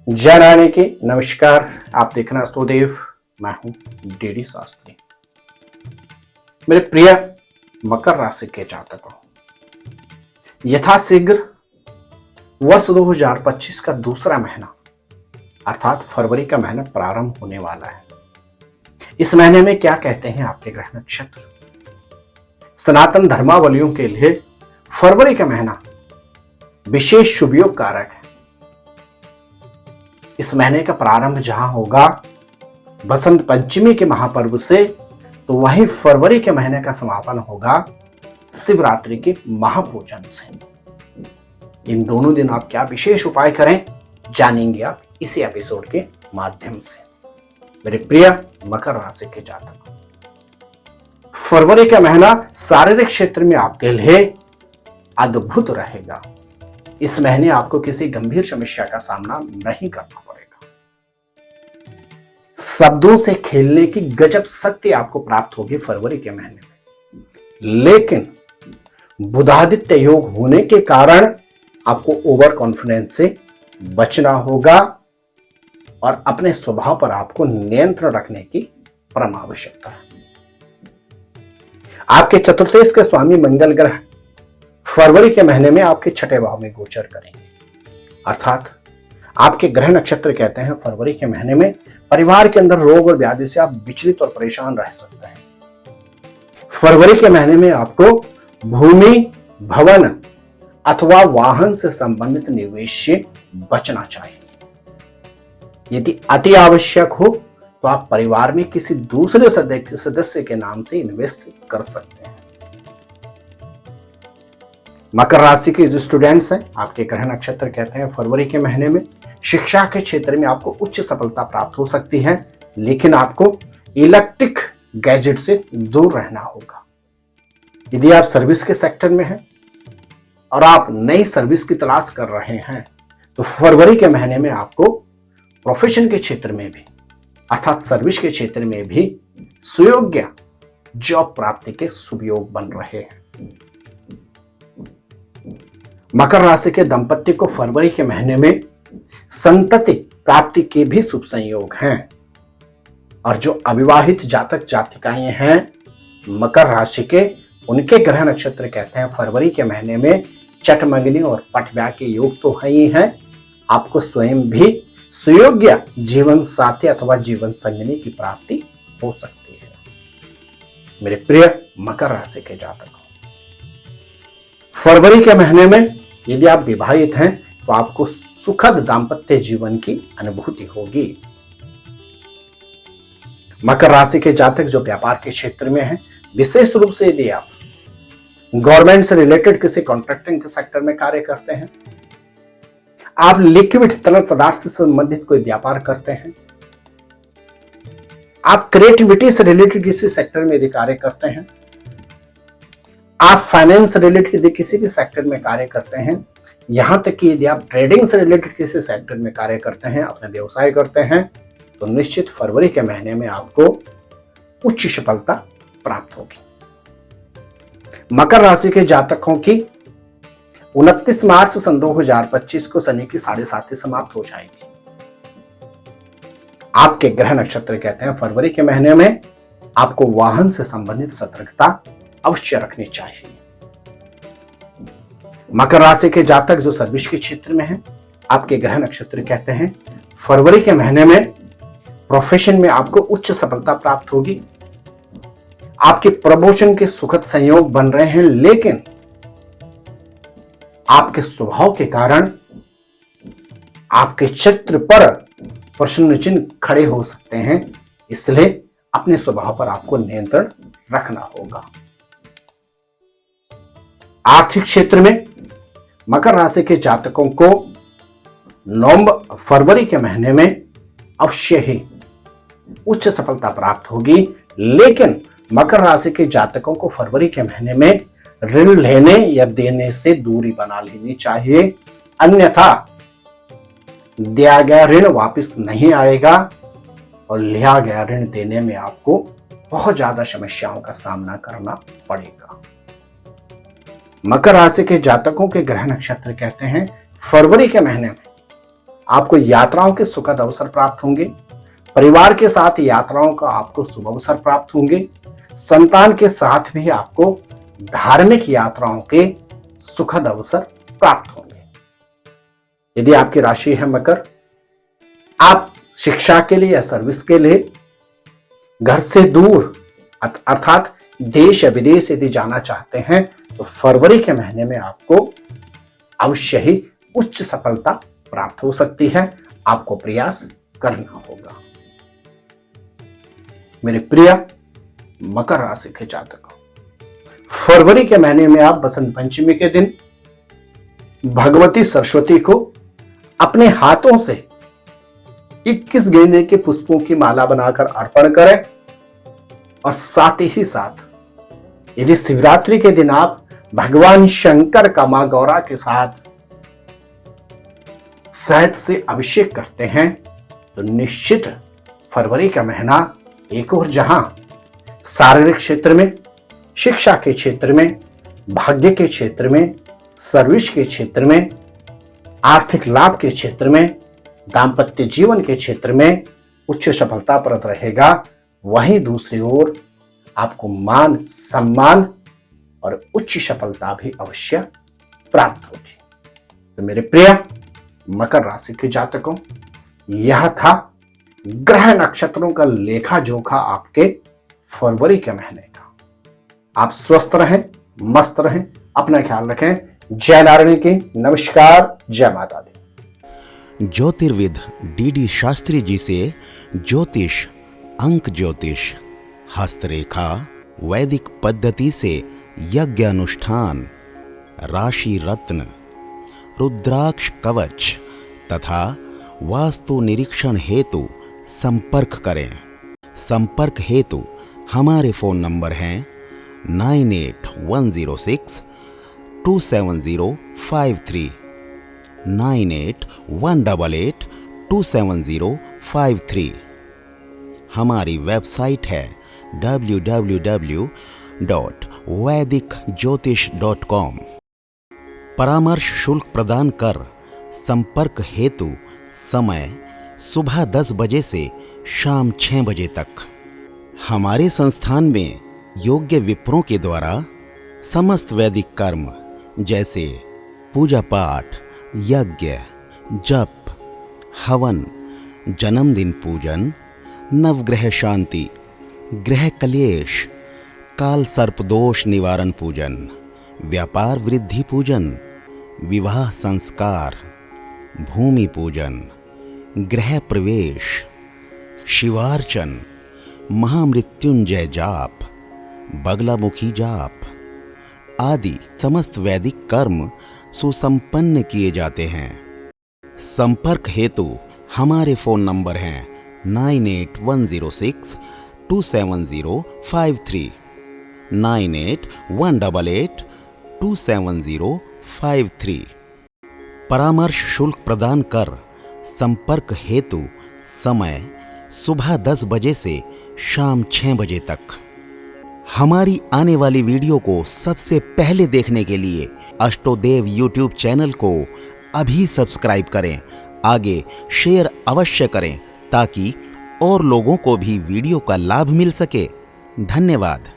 जय रानी की नमस्कार। आप देखना अस्तुदेव, मैं हूं डीडी शास्त्री। मेरे प्रिय मकर राशि के जातकों, यथाशीघ्र वर्ष 2025 का दूसरा महीना अर्थात फरवरी का महीना प्रारंभ होने वाला है। इस महीने में क्या कहते हैं आपके ग्रह नक्षत्र? सनातन धर्मावलंबियों के लिए फरवरी का महीना विशेष शुभ योग कारक है। इस महीने का प्रारंभ जहां होगा बसंत पंचमी के महापर्व से, तो वहीं फरवरी के महीने का समापन होगा शिवरात्रि के महापूजन से। इन दोनों दिन आप क्या विशेष उपाय करें, जानेंगे आप इसी एपिसोड के माध्यम से। मेरे प्रिय मकर राशि के जातक, फरवरी का महीना शारीरिक क्षेत्र में आपके लिए अद्भुत रहेगा। इस महीने आपको किसी गंभीर समस्या का सामना नहीं करना पड़ेगा। शब्दों से खेलने की गजब शक्ति आपको प्राप्त होगी फरवरी के महीने में, लेकिन बुधादित्य योग होने के कारण आपको ओवर कॉन्फिडेंस से बचना होगा और अपने स्वभाव पर आपको नियंत्रण रखने की परम आवश्यकता है। आपके चतुर्थेश के स्वामी मंगल ग्रह फरवरी के महीने में आपके छठे भाव में गोचर करेंगे, अर्थात आपके ग्रह नक्षत्र कहते हैं फरवरी के महीने में परिवार के अंदर रोग और व्याधि से आप विचलित और परेशान रह सकते हैं। फरवरी के महीने में आपको भूमि, भवन अथवा वाहन से संबंधित निवेश से बचना चाहिए। यदि अति आवश्यक हो तो आप परिवार में किसी दूसरे सदस्य के नाम से इन्वेस्ट कर सकते हैं। मकर राशि के जो स्टूडेंट्स हैं, आपके ग्रह नक्षत्र कहते हैं फरवरी के महीने में शिक्षा के क्षेत्र में आपको उच्च सफलता प्राप्त हो सकती है, लेकिन आपको इलेक्ट्रिक गैजेट से दूर रहना होगा। यदि आप सर्विस के सेक्टर में हैं और आप नई सर्विस की तलाश कर रहे हैं, तो फरवरी के महीने में आपको प्रोफेशन के क्षेत्र में भी अर्थात सर्विस के क्षेत्र में भी सुयोग्य जॉब प्राप्ति के शुभ योग बन रहे हैं। मकर राशि के दंपत्ति को फरवरी के महीने में संतति प्राप्ति के भी शुभ संयोग हैं, और जो अविवाहित जातक जातिकाएं हैं मकर राशि के, उनके ग्रह नक्षत्र कहते हैं फरवरी के महीने में चटमंगनी और पटव्या के योग तो है ही हैं, आपको स्वयं भी सुयोग्य जीवन साथी अथवा जीवन संगिनी की प्राप्ति हो सकती है। मेरे प्रिय मकर राशि के जातकों, फरवरी के महीने में यदि आप विवाहित हैं तो आपको सुखद दाम्पत्य जीवन की अनुभूति होगी। मकर राशि के जातक जो व्यापार के क्षेत्र में हैं, विशेष रूप से यदि आप गवर्नमेंट से रिलेटेड किसी कॉन्ट्रैक्टिंग के सेक्टर में कार्य करते हैं, आप लिक्विड तरल पदार्थ से संबंधित कोई व्यापार करते हैं, आप क्रिएटिविटी से रिलेटेड किसी सेक्टर में यदि कार्य करते हैं, आप फाइनेंस रिलेटेड यदि किसी भी सेक्टर में कार्य करते हैं, यहां तक कि यदि आप ट्रेडिंग से रिलेटेड किसी सेक्टर में कार्य करते हैं, अपना व्यवसाय करते हैं, तो निश्चित फरवरी के महीने में आपको उच्च सफलता प्राप्त होगी। मकर राशि के जातकों की 29 मार्च सन 2025 को शनि की 7.5 समाप्त हो जाएगी। आपके ग्रह नक्षत्र कहते हैं फरवरी के महीने में आपको वाहन से संबंधित सतर्कता अवश्य रखनी चाहिए। मकर राशि के जातक जो सर्विस के क्षेत्र में हैं, आपके ग्रह नक्षत्र कहते हैं फरवरी के महीने में प्रोफेशन में आपको उच्च सफलता प्राप्त होगी। आपके प्रमोशन के सुखद संयोग बन रहे हैं, लेकिन आपके स्वभाव के कारण आपके चरित्र पर प्रश्न चिन्ह खड़े हो सकते हैं, इसलिए अपने स्वभाव पर आपको नियंत्रण रखना होगा। आर्थिक क्षेत्र में मकर राशि के जातकों को फरवरी के महीने में अवश्य ही उच्च सफलता प्राप्त होगी, लेकिन मकर राशि के जातकों को फरवरी के महीने में ऋण लेने या देने से दूरी बना लेनी चाहिए, अन्यथा दिया गया ऋण वापस नहीं आएगा और लिया गया ऋण देने में आपको बहुत ज्यादा समस्याओं का सामना करना पड़ेगा। मकर राशि के जातकों के ग्रह नक्षत्र कहते हैं फरवरी के महीने में आपको यात्राओं के सुखद अवसर प्राप्त होंगे। परिवार के साथ यात्राओं का आपको शुभ अवसर प्राप्त होंगे। संतान के साथ भी आपको धार्मिक यात्राओं के सुखद अवसर प्राप्त होंगे। यदि आपकी राशि है मकर, आप शिक्षा के लिए या सर्विस के लिए घर से दूर अर्थात देश या विदेश यदि जाना चाहते हैं तो फरवरी के महीने में आपको अवश्य ही उच्च सफलता प्राप्त हो सकती है। आपको प्रयास करना होगा। मेरे प्रिय मकर राशि के जातकों, फरवरी के महीने में आप बसंत पंचमी के दिन भगवती सरस्वती को अपने हाथों से 21 गेंदे के पुष्पों की माला बनाकर अर्पण करें और साथ ही साथ यदि शिवरात्रि के दिन आप भगवान शंकर का मां गौरा के साथ शहद से अभिषेक करते हैं तो निश्चित फरवरी का महीना एक और जहां शारीरिक क्षेत्र में, शिक्षा के क्षेत्र में, भाग्य के क्षेत्र में, सर्विस के क्षेत्र में, आर्थिक लाभ के क्षेत्र में, दाम्पत्य जीवन के क्षेत्र में उच्च सफलता प्रद रहेगा। वहीं दूसरी ओर आपको मान सम्मान और उच्च सफलता भी अवश्य प्राप्त होगी। तो मेरे प्रिय मकर राशि के जातकों, यह था ग्रह नक्षत्रों का लेखा जोखा आपके फरवरी के महीने का। आप स्वस्थ रहें, मस्त रहें, अपना ख्याल रखें। जय नारायण की नमस्कार, जय माता दी। ज्योतिर्विद डीडी शास्त्री जी से ज्योतिष, अंक ज्योतिष, हस्तरेखा, वैदिक पद्धति से यज्ञ अनुष्ठान, राशि रत्न, रुद्राक्ष कवच तथा वास्तु निरीक्षण हेतु संपर्क करें। संपर्क हेतु हमारे फोन नंबर हैं 981627053981882705 9818827053। हमारी वेबसाइट है www.vedicjyotish.com। परामर्श शुल्क प्रदान कर संपर्क हेतु समय सुबह 10 बजे से शाम 6 बजे तक। हमारे संस्थान में योग्य विप्रों के द्वारा समस्त वैदिक कर्म जैसे पूजा पाठ, यज्ञ, जप, हवन, जन्मदिन पूजन, नवग्रह शांति, ग्रह कलेश, काल सर्प दोष निवारण पूजन, व्यापार वृद्धि पूजन, विवाह संस्कार, भूमि पूजन, गृह प्रवेश, शिवार्चन, महामृत्युंजय जाप, बगलामुखी जाप आदि समस्त वैदिक कर्म सुसंपन्न किए जाते हैं। संपर्क हेतु हमारे फोन नंबर हैं 9810627053, 9818827053। परामर्श शुल्क प्रदान कर संपर्क हेतु समय सुबह 10 बजे से शाम 6 बजे तक। हमारी आने वाली वीडियो को सबसे पहले देखने के लिए अष्टोदेव यूट्यूब चैनल को अभी सब्सक्राइब करें। आगे शेयर अवश्य करें ताकि और लोगों को भी वीडियो का लाभ मिल सके। धन्यवाद।